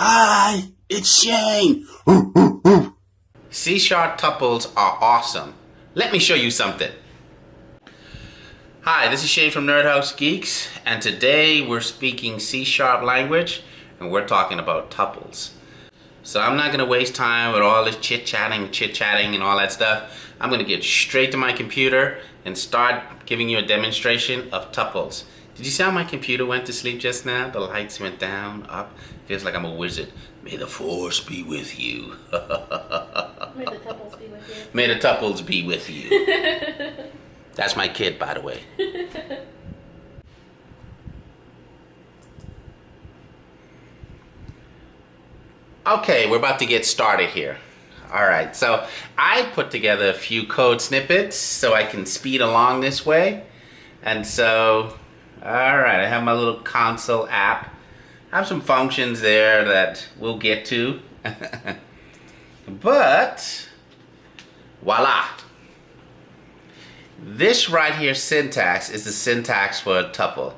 Hi, it's Shane. C-sharp tuples are awesome. Let me show you something. Hi, this is Shane from Nerd Geeks, and today we're speaking C-sharp language, and we're talking about tuples. So I'm not gonna waste time with all this chit-chatting and all that stuff. I'm gonna get straight to my computer and start giving you a demonstration of tuples. Did you see how my computer went to sleep just now? The lights went down, up. Feels like I'm a wizard. May the force be with you. May the tuples be with you. May the tuples be with you. That's my kid, by the way. Okay, we're about to get started here. Alright, so I put together a few code snippets so I can speed along this way. And so, alright, I have my little console app. I have some functions there that we'll get to. But, voila. This right here syntax is the syntax for a tuple.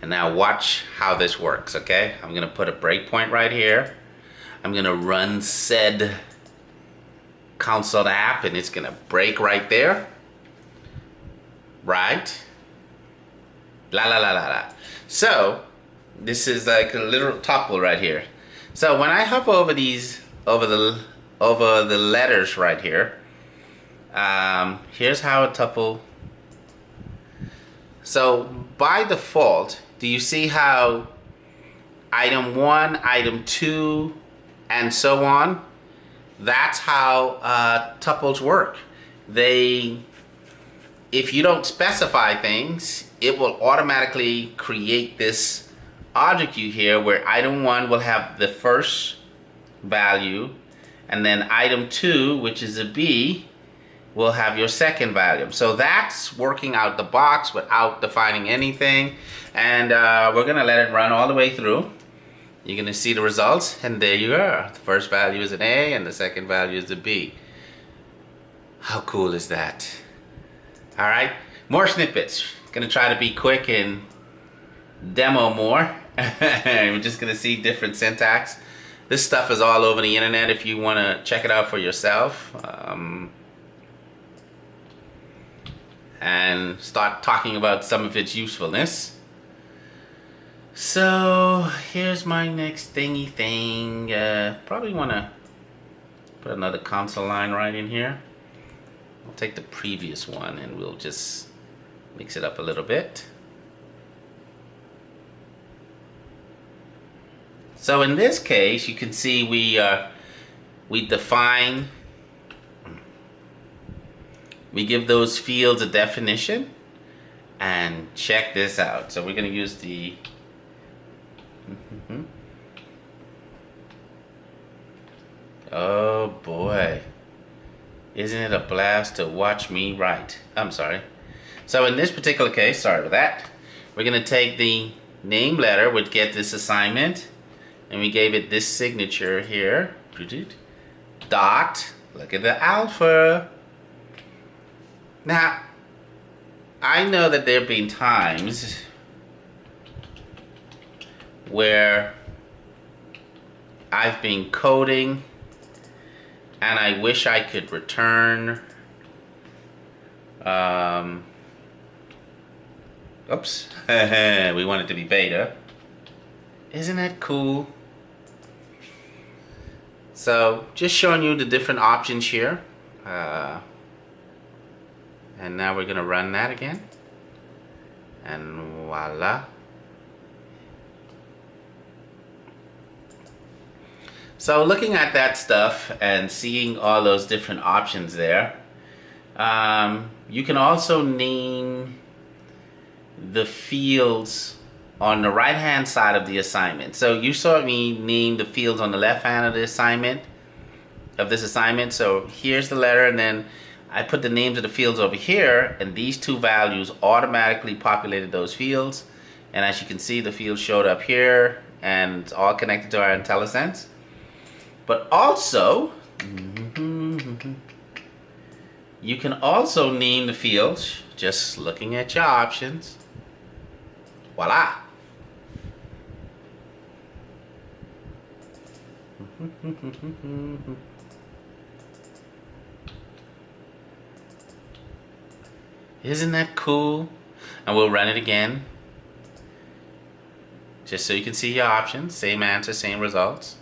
And now watch how this works, okay? I'm gonna put a breakpoint right here. I'm gonna run said console app and it's gonna break right there. Right? La la la la la. So, this is like a literal tuple right here. So when I hover over these, over the letters right here, here's how a tuple. So by default, do you see how item 1, item 2, and so on? That's how tuples work. If you don't specify things, it will automatically create this object here where item 1 will have the first value, and then item 2, which is a B, will have your second value. So that's working out the box without defining anything, and we're gonna let it run all the way through. You're gonna see the results, and there you are. The first value is an A, and the second value is a B. How cool is that? All right, more snippets. Gonna try to be quick and demo more. We're just gonna see different syntax. This stuff is all over the internet if you wanna check it out for yourself. And start talking about some of its usefulness. So here's my next thingy thing. Probably wanna put another console line right in here. I'll take the previous one and we'll just mix it up a little bit. So in this case, you can see we define, we give those fields a definition, and check this out. So we're going to use the oh boy, isn't it a blast to watch me write? I'm sorry. So in this particular case, sorry for that, we're going to take the name letter, which get this assignment, and we gave it this signature here, dot, look at the alpha. Now, I know that there have been times where I've been coding and I wish I could return oops, we want it to be beta. Isn't that cool? So just showing you the different options here. And now we're gonna run that again. And voila. So looking at that stuff and seeing all those different options there, you can also name the fields on the right hand side of the assignment. So you saw me name the fields on the left hand of the assignment, of this assignment. So here's the letter, and then I put the names of the fields over here, and these two values automatically populated those fields. And as you can see, the fields showed up here, and it's all connected to our IntelliSense. But also, you can also name the fields just looking at your options. Voila. Isn't that cool? And we'll run it again. Just so you can see your options. Same answer, same results.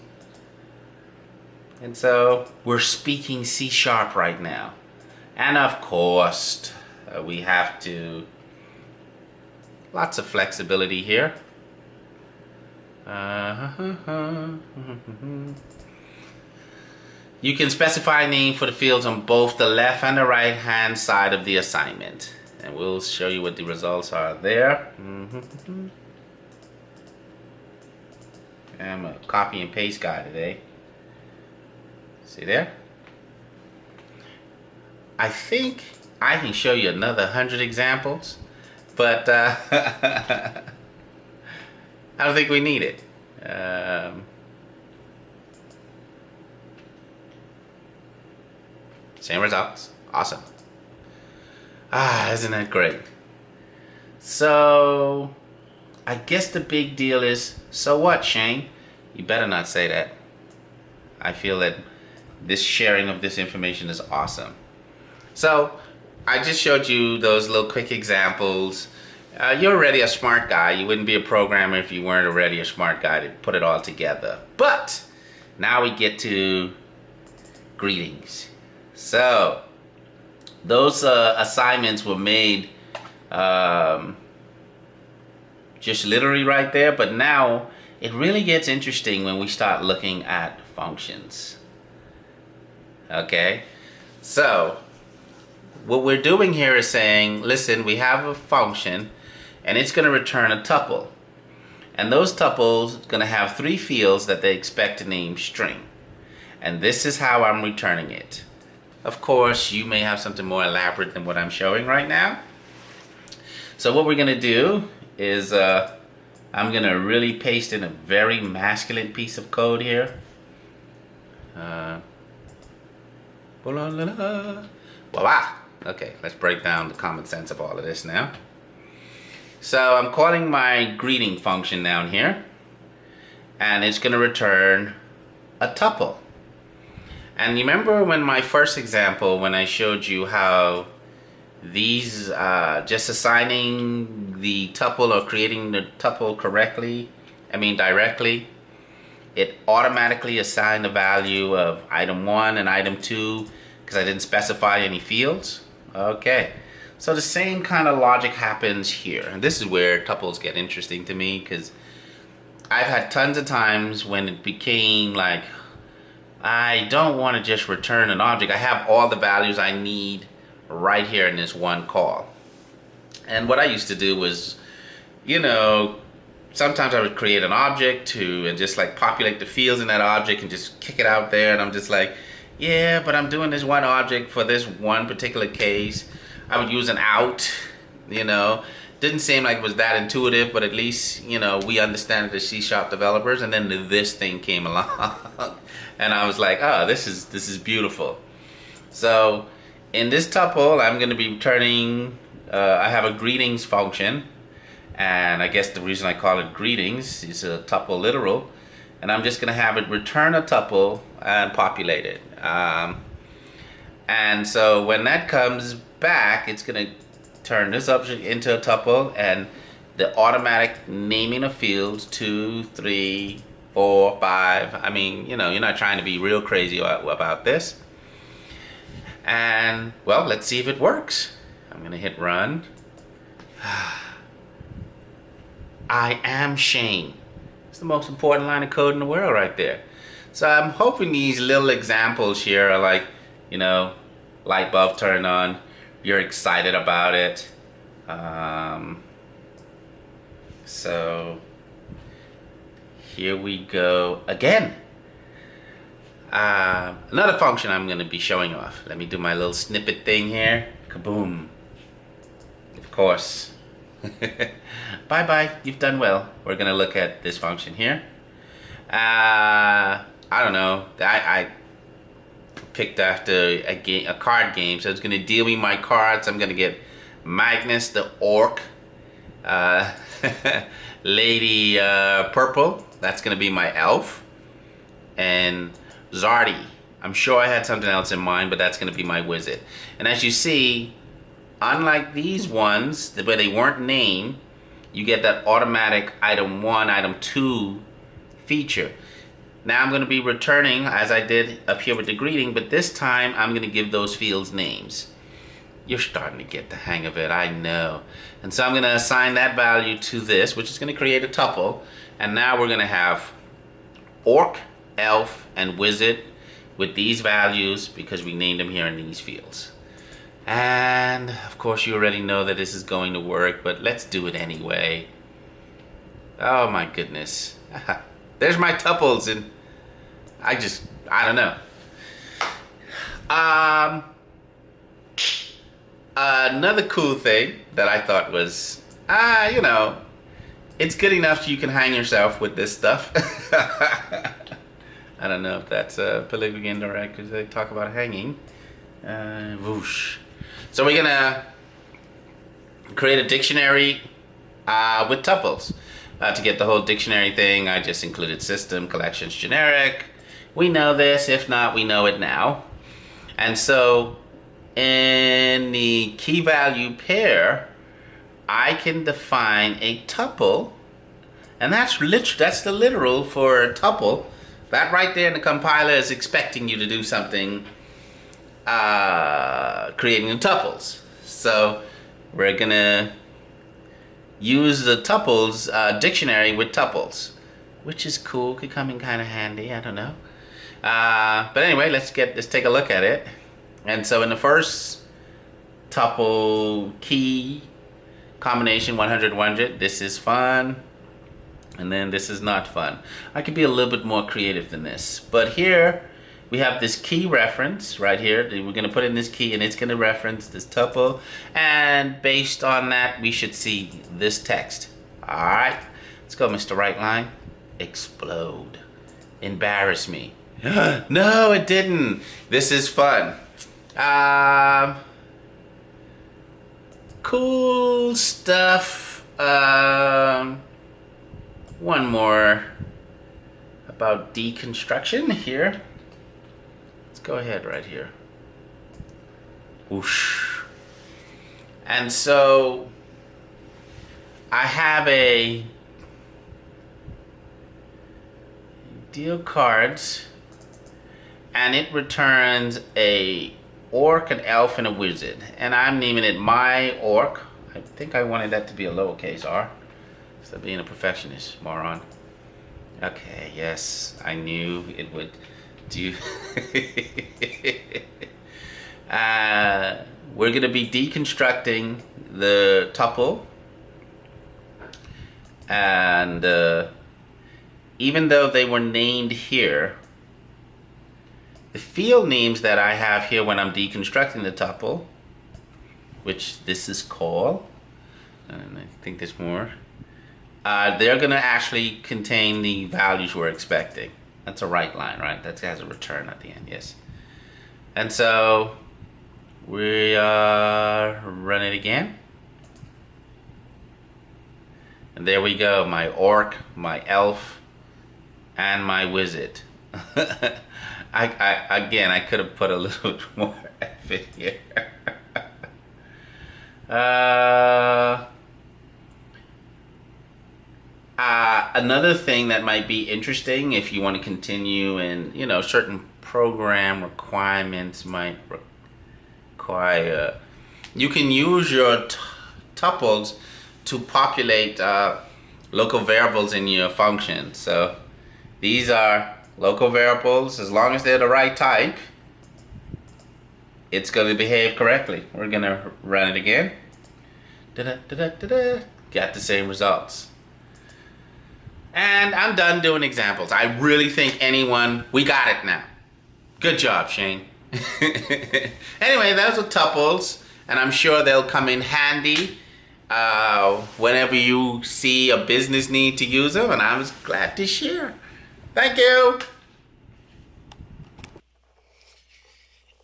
And so we're speaking C# right now. And of course, we have to, lots of flexibility here. You can specify a name for the fields on both the left and the right hand side of the assignment. And we'll show you what the results are there. I'm a copy and paste guy today. See there? I think I can show you another 100 examples, but I don't think we need it. Same results. Awesome. Isn't that great? So, I guess the big deal is, so what, Shane? You better not say that. I feel that this sharing of this information is awesome. So, I just showed you those little quick examples. You're already a smart guy. You wouldn't be a programmer if you weren't already a smart guy to put it all together. But, now we get to greetings. So, those assignments were made just literally right there, but now it really gets interesting when we start looking at functions. Okay, so what we're doing here is saying, listen, we have a function and it's going to return a tuple, and those tuples are going to have 3 fields that they expect to name string, and this is how I'm returning it. Of course, you may have something more elaborate than what I'm showing right now. So what we're going to do is I'm going to really paste in a very masculine piece of code here. Voila! Okay, let's break down the common sense of all of this now. So I'm calling my greeting function down here, and it's going to return a tuple. And you remember when my first example, when I showed you how these, just assigning the tuple or creating the tuple directly, it automatically assigned the value of item 1 and item 2 because I didn't specify any fields. Okay, so the same kind of logic happens here. And this is where tuples get interesting to me, because I've had tons of times when it became like, I don't want to just return an object. I have all the values I need right here in this one call. And what I used to do was, you know, sometimes I would create an object and just like populate the fields in that object and just kick it out there. And I'm just like, yeah, but I'm doing this one object for this one particular case. I would use an out, you know. Didn't seem like it was that intuitive, but at least, you know, we understand it as C# developers. And then this thing came along. And I was like, oh, this is beautiful. So in this tuple, I'm going to be returning, I have a greetings function. And I guess the reason I call it greetings is a tuple literal. And I'm just going to have it return a tuple and populate it. And so when that comes back, it's going to turn this object into a tuple, and the automatic naming of fields 2, 3, 4, 5. I mean, you know, you're not trying to be real crazy about this. And well, let's see if it works. I'm gonna hit run. I am Shane. It's the most important line of code in the world right there. So I'm hoping these little examples here are like, you know, light bulb turned on. You're excited about it. So here we go again. Another function I'm going to be showing off. Let me do my little snippet thing here. Kaboom. Of course. Bye-bye. You've done well. We're going to look at this function here. I don't know. I picked after a card game, so it's going to deal me my cards. I'm going to get Magnus the Orc, Lady Purple. That's going to be my elf. and Zardy. I'm sure I had something else in mind, but that's going to be my wizard. And as you see, unlike these ones where they weren't named, you get that automatic item 1, item 2 feature. Now I'm going to be returning as I did up here with the greeting, but this time I'm going to give those fields names. You're starting to get the hang of it, I know. And so I'm going to assign that value to this, which is going to create a tuple. And now we're going to have orc, elf, and wizard with these values because we named them here in these fields. And of course you already know that this is going to work, but let's do it anyway. Oh my goodness. There's my tuples, and I don't know. Another cool thing that I thought was, it's good enough so you can hang yourself with this stuff. I don't know if that's politically indirect because they talk about hanging. Whoosh. So we're gonna create a dictionary with tuples. To get the whole dictionary thing, I just included system, collections, generic. We know this, if not, we know it now. And so in the key value pair, I can define a tuple, and that's the literal for a tuple. That right there in the compiler is expecting you to do something, creating the tuples. So we're gonna use the tuples dictionary with tuples, which is cool. Could come in kind of handy. I don't know. But anyway, let's take a look at it. And so in the first tuple key combination 100 100, this is fun, and then this is not fun. I could be a little bit more creative than this, but here we have this key reference right here. We're going to put in this key, and it's going to reference this tuple, and based on that we should see this text. Alright, let's go, Mr. Right Line. Explode. Embarrass me. No, it didn't. This is fun. Cool stuff. One more about deconstruction here. Let's go ahead right here. Whoosh. And so I have a deal cards, and it returns a orc, an elf, and a wizard. And I'm naming it my orc. I think I wanted that to be a lowercase r. Instead of being a perfectionist, moron. Okay, yes, I knew it would do. We're going to be deconstructing the tuple. And even though they were named here, the field names that I have here when I'm deconstructing the tuple, which this is called, and I think there's more, they're going to actually contain the values we're expecting. That's a right line, right? That has a return at the end, yes. And so we run it again. And there we go, my orc, my elf, and my wizard. I could have put a little bit more effort here. Another thing that might be interesting if you want to continue, and certain program requirements might require, you can use your tuples to populate local variables in your function. So these are local variables. As long as they're the right type, it's going to behave correctly. We're going to run it again. Got the same results. And I'm done doing examples. I really think we got it now. Good job, Shane. Anyway, those are tuples, and I'm sure they'll come in handy whenever you see a business need to use them, and I was glad to share. Thank you.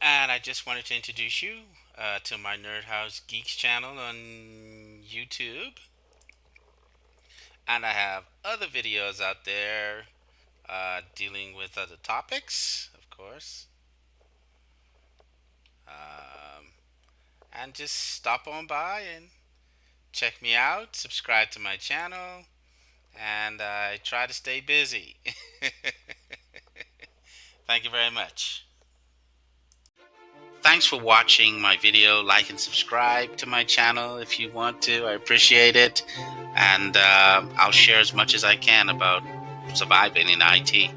And I just wanted to introduce you to my Nerd House Geeks channel on YouTube. And I have other videos out there dealing with other topics, of course. Um, and just stop on by and check me out, subscribe to my channel, and I try to stay busy. Thank you very much. Thanks for watching my video. Like and subscribe to my channel if you want to. I appreciate it. And I'll share as much as I can about surviving in IT.